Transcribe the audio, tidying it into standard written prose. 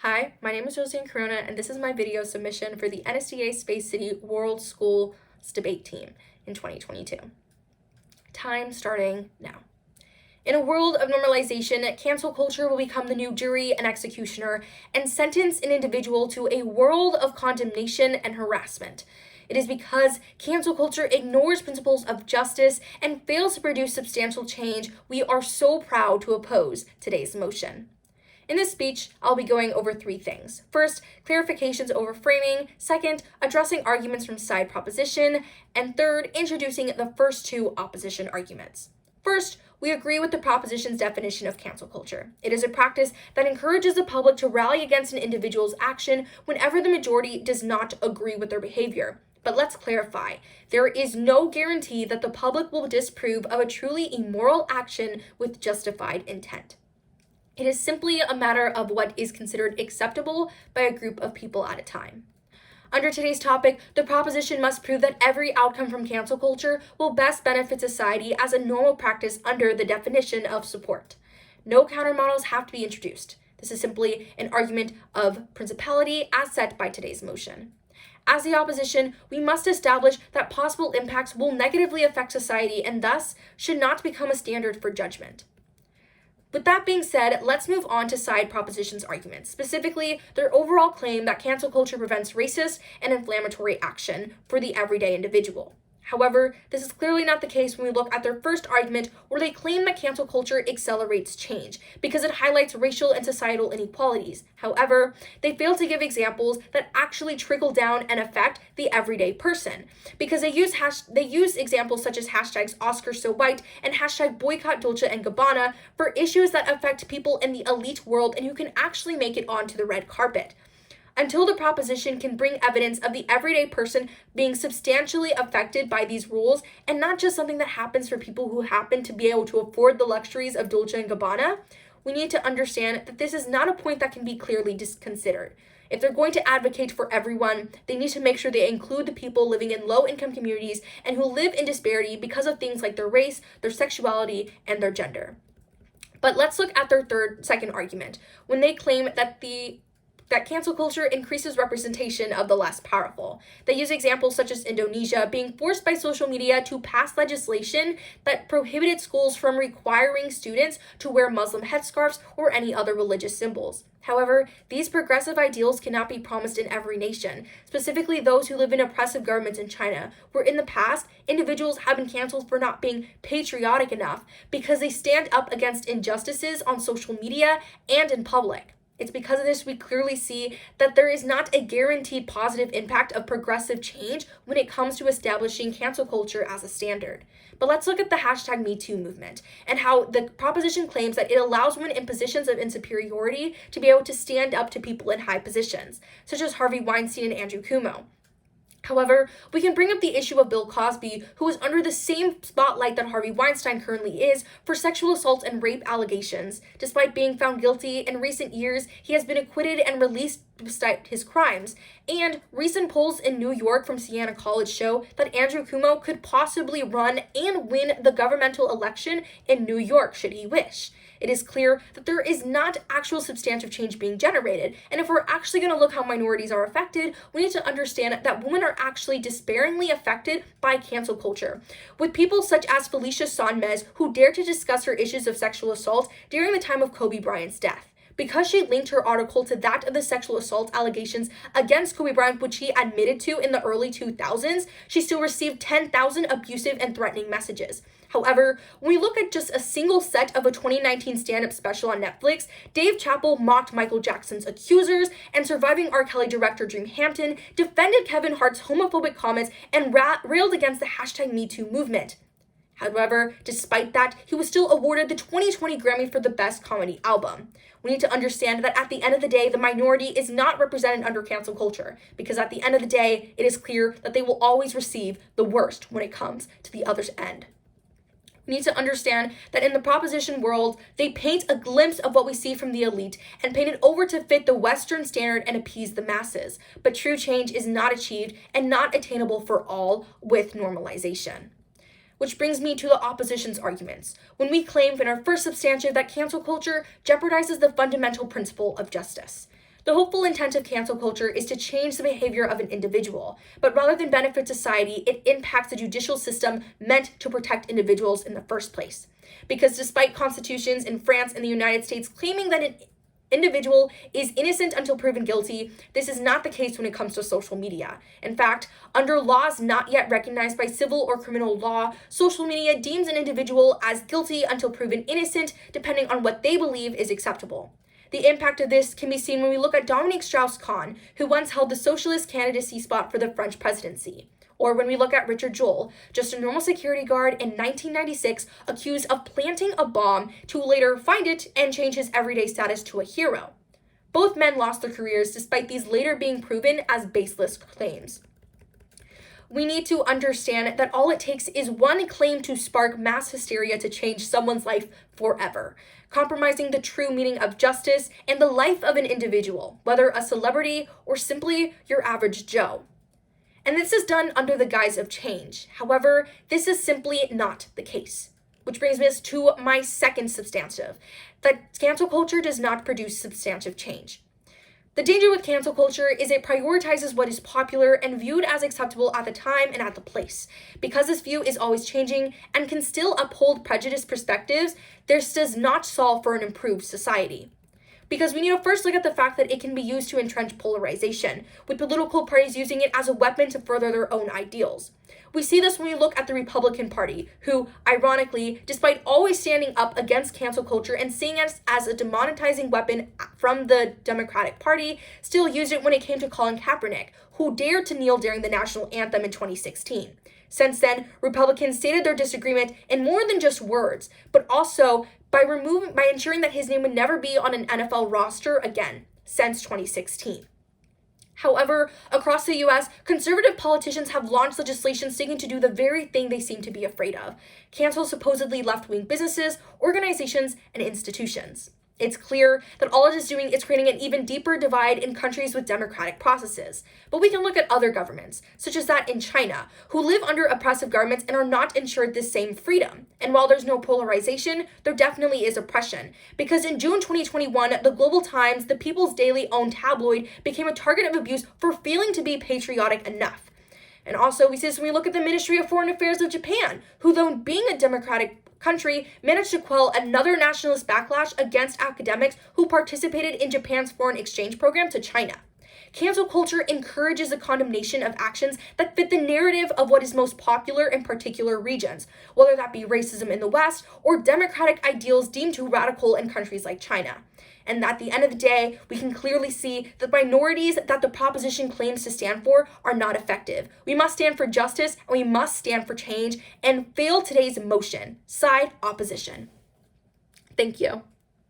Hi, my name is Josiane Corona, and this is my video submission for the NSDA Space City World Schools Debate Team in 2022. Time starting now. In a world of normalization, cancel culture will become the new jury and executioner and sentence an individual to a world of condemnation and harassment. It is because cancel culture ignores principles of justice and fails to produce substantial change we are so proud to oppose today's motion. In this speech, I'll be going over three things. First, clarifications over framing. Second, addressing arguments from side proposition. And third, introducing the first two opposition arguments. First, we agree with the proposition's definition of cancel culture. It is a practice that encourages the public to rally against an individual's action whenever the majority does not agree with their behavior. But let's clarify, there is no guarantee that the public will disapprove of a truly immoral action with justified intent. It is simply a matter of what is considered acceptable by a group of people at a time. Under today's topic, the proposition must prove that every outcome from cancel culture will best benefit society as a normal practice under the definition of support. No countermodels have to be introduced. This is simply an argument of principality as set by today's motion. As the opposition, we must establish that possible impacts will negatively affect society and thus should not become a standard for judgment. With that being said, let's move on to side proposition's arguments, specifically their overall claim that cancel culture prevents racist and inflammatory action for the everyday individual. However, this is clearly not the case when we look at their first argument, where they claim that cancel culture accelerates change because it highlights racial and societal inequalities. However, they fail to give examples that actually trickle down and affect the everyday person, because they use examples such as hashtags #OscarsSoWhite and hashtag boycott Dolce & Gabbana for issues that affect people in the elite world and who can actually make it onto the red carpet. Until the proposition can bring evidence of the everyday person being substantially affected by these rules, and not just something that happens for people who happen to be able to afford the luxuries of Dolce & Gabbana, we need to understand that this is not a point that can be clearly considered. If they're going to advocate for everyone, they need to make sure they include the people living in low-income communities and who live in disparity because of things like their race, their sexuality, and their gender. But let's look at their second argument, when they claim that cancel culture increases representation of the less powerful. They use examples such as Indonesia being forced by social media to pass legislation that prohibited schools from requiring students to wear Muslim headscarves or any other religious symbols. However, these progressive ideals cannot be promised in every nation, specifically those who live in oppressive governments in China, where in the past, individuals have been canceled for not being patriotic enough because they stand up against injustices on social media and in public. It's because of this we clearly see that there is not a guaranteed positive impact of progressive change when it comes to establishing cancel culture as a standard. But let's look at the hashtag #MeToo movement and how the proposition claims that it allows women in positions of insuperiority to be able to stand up to people in high positions, such as Harvey Weinstein and Andrew Cuomo. However, we can bring up the issue of Bill Cosby, who is under the same spotlight that Harvey Weinstein currently is for sexual assault and rape allegations. Despite being found guilty, in recent years, he has been acquitted and released despite his crimes. And recent polls in New York from Siena College show that Andrew Cuomo could possibly run and win the governmental election in New York should he wish. It is clear that there is not actual substantive change being generated, and if we're actually going to look how minorities are affected, we need to understand that women are actually despairingly affected by cancel culture, with people such as Felicia Sonmez, who dared to discuss her issues of sexual assault during the time of Kobe Bryant's death. Because she linked her article to that of the sexual assault allegations against Kobe Bryant, which he admitted to in the early 2000s, she still received 10,000 abusive and threatening messages. However, when we look at just a single set of a 2019 stand-up special on Netflix, Dave Chappelle mocked Michael Jackson's accusers, and surviving R. Kelly director Dream Hampton defended Kevin Hart's homophobic comments and railed against the hashtag #MeToo movement. However, despite that, he was still awarded the 2020 Grammy for the Best Comedy Album. We need to understand that at the end of the day, the minority is not represented under cancel culture, because at the end of the day, it is clear that they will always receive the worst when it comes to the other's end. We need to understand that in the proposition world, they paint a glimpse of what we see from the elite and paint it over to fit the Western standard and appease the masses. But true change is not achieved and not attainable for all with normalization. Which brings me to the opposition's arguments, when we claim in our first substantive that cancel culture jeopardizes the fundamental principle of justice. The hopeful intent of cancel culture is to change the behavior of an individual, but rather than benefit society, it impacts the judicial system meant to protect individuals in the first place. Because despite constitutions in France and the United States claiming that an individual is innocent until proven guilty, this is not the case when it comes to social media. In fact, under laws not yet recognized by civil or criminal law, social media deems an individual as guilty until proven innocent, depending on what they believe is acceptable. The impact of this can be seen when we look at Dominique Strauss-Kahn, who once held the socialist candidacy spot for the French presidency. Or when we look at Richard Joel, just a normal security guard in 1996 accused of planting a bomb to later find it and change his everyday status to a hero. Both men lost their careers despite these later being proven as baseless claims. We need to understand that all it takes is one claim to spark mass hysteria to change someone's life forever, compromising the true meaning of justice and the life of an individual, whether a celebrity or simply your average Joe. And this is done under the guise of change. However, this is simply not the case. Which brings me to my second substantive, that cancel culture does not produce substantive change. The danger with cancel culture is it prioritizes what is popular and viewed as acceptable at the time and at the place. Because this view is always changing and can still uphold prejudiced perspectives, this does not solve for an improved society. Because we need to first look at the fact that it can be used to entrench polarization, with political parties using it as a weapon to further their own ideals. We see this when we look at the Republican Party, who, ironically, despite always standing up against cancel culture and seeing it as a demonetizing weapon from the Democratic Party, still used it when it came to Colin Kaepernick, who dared to kneel during the national anthem in 2016. Since then, Republicans stated their disagreement in more than just words, but also by ensuring that his name would never be on an NFL roster again since 2016. However, across the US, conservative politicians have launched legislation seeking to do the very thing they seem to be afraid of: cancel supposedly left-wing businesses, organizations, and institutions. It's clear that all it is doing is creating an even deeper divide in countries with democratic processes. But we can look at other governments, such as that in China, who live under oppressive governments and are not ensured this same freedom. And while there's no polarization, there definitely is oppression. Because in June 2021, the Global Times, the People's Daily owned tabloid, became a target of abuse for failing to be patriotic enough. And also, we see this when we look at the Ministry of Foreign Affairs of Japan, who, though being a democratic country, managed to quell another nationalist backlash against academics who participated in Japan's foreign exchange program to China. Cancel culture encourages the condemnation of actions that fit the narrative of what is most popular in particular regions, whether that be racism in the West or democratic ideals deemed too radical in countries like China. And at the end of the day, we can clearly see that minorities that the proposition claims to stand for are not effective. We must stand for justice, and we must stand for change, and fail today's motion: side opposition. Thank you.